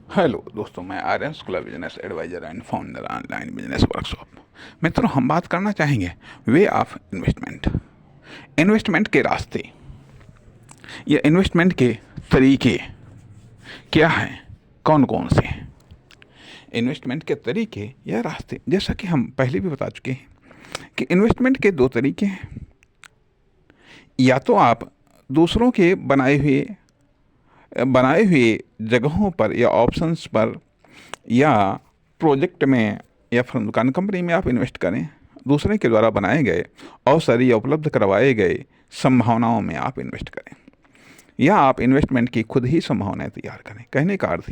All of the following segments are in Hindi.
हेलो दोस्तों, मैं Aryan school business adviser and founder online business workshop. मित्रों, हम बात करना चाहेंगे वे ऑफ इन्वेस्टमेंट। इन्वेस्टमेंट के रास्ते या इन्वेस्टमेंट के तरीके क्या हैं, कौन कौन से हैं। इन्वेस्टमेंट के तरीके या रास्ते, जैसा कि हम पहले भी बता चुके हैं कि इन्वेस्टमेंट के दो तरीके हैं। या तो आप दूसरों के बनाए हुए जगहों पर या ऑप्शंस पर या प्रोजेक्ट में या फिर दुकान कंपनी में आप इन्वेस्ट करें। दूसरे के द्वारा बनाए गए अवसर या उपलब्ध करवाए गए संभावनाओं में आप इन्वेस्ट करें, या आप इन्वेस्टमेंट की खुद ही संभावनाएं तैयार करें। कहने का अर्थ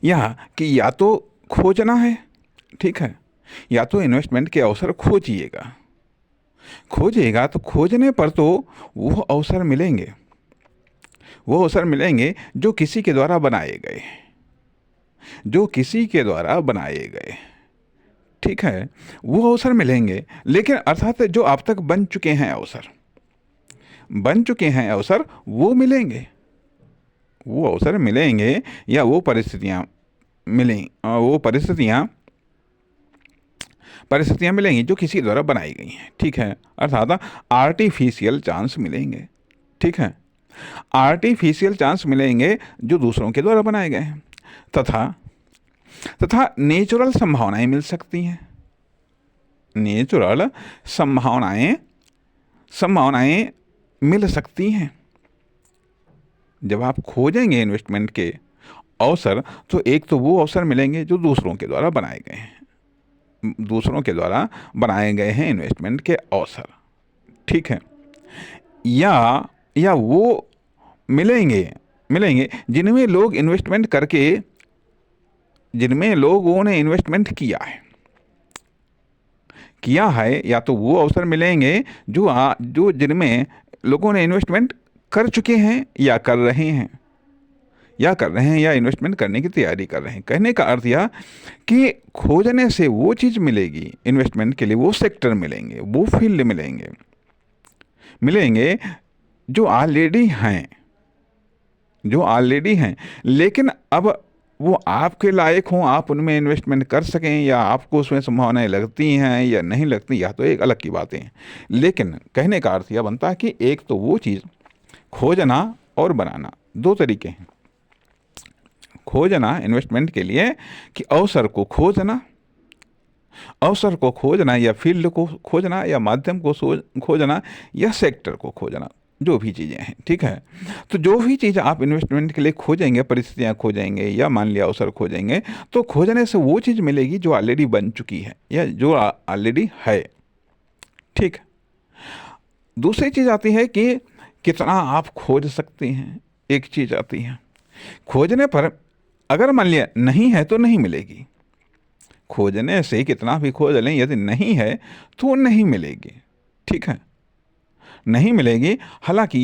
यह कि या तो खोजना है, ठीक है, या तो इन्वेस्टमेंट के अवसर खोजिएगा तो खोजने पर तो वो अवसर मिलेंगे जो किसी के द्वारा बनाए गए, ठीक है, वो अवसर मिलेंगे। लेकिन अर्थात जो अब तक बन चुके हैं अवसर वो अवसर मिलेंगे या वो परिस्थितियां मिलेंगी जो किसी द्वारा बनाई गई हैं, ठीक है। अर्थात आर्टिफिशियल चांस मिलेंगे, ठीक है, आर्टिफिशियल चांस मिलेंगे जो दूसरों के द्वारा बनाए गए हैं। तथा नेचुरल संभावनाएं मिल सकती हैं। नेचुरल संभावनाएं मिल सकती हैं। जब आप खोजेंगे इन्वेस्टमेंट के अवसर, तो एक तो वो अवसर मिलेंगे जो दूसरों के द्वारा बनाए गए हैं इन्वेस्टमेंट के अवसर, ठीक है। या वो मिलेंगे जिनमें लोगों ने इन्वेस्टमेंट किया है, या तो वो अवसर मिलेंगे जो जिनमें लोगों ने इन्वेस्टमेंट कर चुके हैं या कर रहे हैं या इन्वेस्टमेंट करने की तैयारी कर रहे हैं। कहने का अर्थ यह कि खोजने से वो चीज़ मिलेगी, इन्वेस्टमेंट के लिए वो सेक्टर मिलेंगे, वो फील्ड मिलेंगे जो ऑलरेडी हैं, लेकिन अब वो आपके लायक हों, आप उनमें इन्वेस्टमेंट कर सकें, या आपको उसमें संभावनाएं लगती हैं या नहीं लगती, या तो एक अलग की बातें हैं। लेकिन कहने का अर्थ यह बनता है कि एक तो वो चीज़ खोजना और बनाना, दो तरीके हैं। खोजना इन्वेस्टमेंट के लिए कि अवसर को खोजना या फील्ड को खोजना या माध्यम को खोजना या सेक्टर को खोजना, जो भी चीज़ें हैं, ठीक है। तो जो भी चीज़ आप इन्वेस्टमेंट के लिए खोजेंगे, परिस्थितियां खोजेंगे या मान लिया अवसर खोजेंगे, तो खोजने से वो चीज़ मिलेगी जो ऑलरेडी बन चुकी है या जो ऑलरेडी है, ठीक। दूसरी चीज़ आती है कि कितना आप खोज सकते हैं। एक चीज़ आती है, खोजने पर अगर मान लिया नहीं है तो नहीं मिलेगी। खोजने से कितना भी खोज लें, यदि नहीं है तो नहीं मिलेगी, ठीक है, नहीं मिलेगी। हालांकि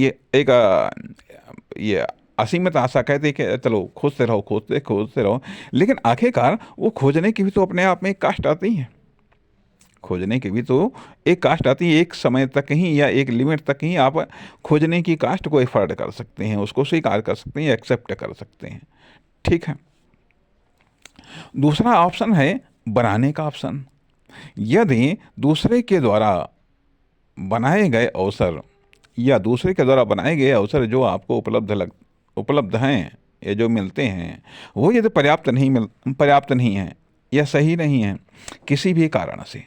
ये असीमित आशा कहते कि चलो खोजते रहो, लेकिन आखिरकार वो खोजने की भी तो अपने आप में एक कास्ट आती है। एक समय तक ही या एक लिमिट तक ही आप खोजने की कास्ट को एफर्ट कर सकते हैं, उसको स्वीकार कर सकते हैं, एक्सेप्ट कर सकते हैं, ठीक है। दूसरा ऑप्शन है बनाने का ऑप्शन। यदि दूसरे के द्वारा बनाए गए अवसर जो आपको उपलब्ध हैं या जो मिलते हैं, वो यदि पर्याप्त नहीं है या सही नहीं है किसी भी कारण से,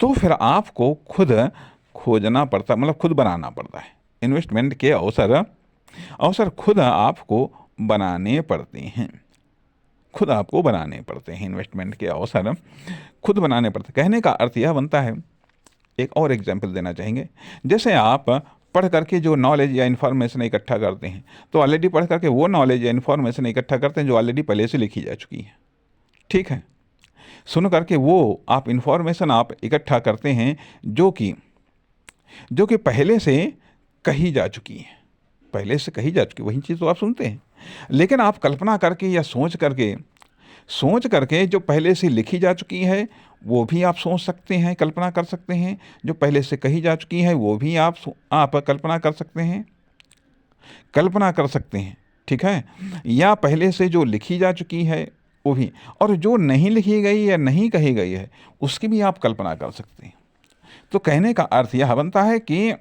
तो फिर आपको खुद खोजना पड़ता, मतलब खुद बनाना पड़ता है। इन्वेस्टमेंट के अवसर खुद आपको बनाने पड़ते हैं। इन्वेस्टमेंट के अवसर खुद बनाने पड़ते। कहने का अर्थ यह बनता है, एक और एग्जाम्पल देना चाहेंगे। जैसे आप पढ़ करके जो नॉलेज या इन्फॉर्मेशन इकट्ठा करते हैं, तो ऑलरेडी पढ़ करके वो नॉलेज या इन्फॉर्मेशन इकट्ठा करते हैं जो ऑलरेडी पहले से लिखी जा चुकी है, ठीक है। सुन करके वो आप इन्फॉर्मेशन आप इकट्ठा करते हैं जो कि पहले से कही जा चुकी है, वही चीज़ तो आप सुनते हैं। लेकिन आप कल्पना करके या सोच करके जो पहले से लिखी जा चुकी है वो भी आप सोच सकते हैं, कल्पना कर सकते हैं। जो पहले से कही जा चुकी है वो भी आप कल्पना कर सकते हैं। ठीक है, या पहले से जो लिखी जा चुकी है वो भी, और जो नहीं लिखी गई या नहीं कही गई है उसकी भी आप कल्पना कर सकते हैं। तो कहने का अर्थ यह बनता है कि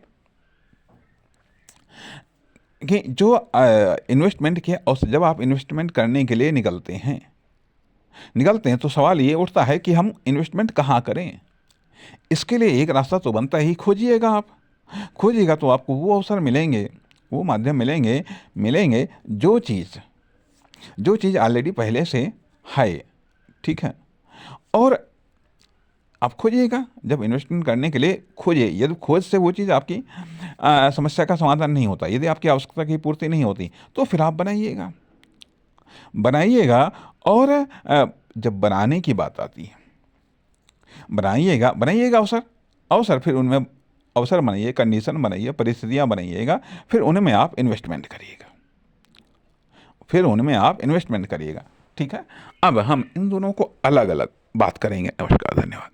जो इन्वेस्टमेंट के, और जब आप इन्वेस्टमेंट करने के लिए निकलते हैं तो सवाल ये उठता है कि हम इन्वेस्टमेंट कहाँ करें। इसके लिए एक रास्ता तो बनता ही, खोजिएगा। आप खोजिएगा तो आपको वो अवसर मिलेंगे, वो माध्यम मिलेंगे जो चीज़ ऑलरेडी पहले से है, ठीक है। और आप खोजिएगा, जब इन्वेस्टमेंट करने के लिए खोजिए, यदि खोज से वो चीज़ आपकी समस्या का समाधान नहीं होता, यदि आपकी आवश्यकता की पूर्ति नहीं होती, तो फिर आप बनाइएगा। और जब बनाने की बात आती है, बनाइएगा अवसर, फिर उनमें अवसर बनाइए, कंडीशन बनाइए, परिस्थितियाँ बनाइएगा, फिर उनमें आप इन्वेस्टमेंट करिएगा, ठीक है। अब हम इन दोनों को अलग अलग बात करेंगे। नमस्कार, धन्यवाद।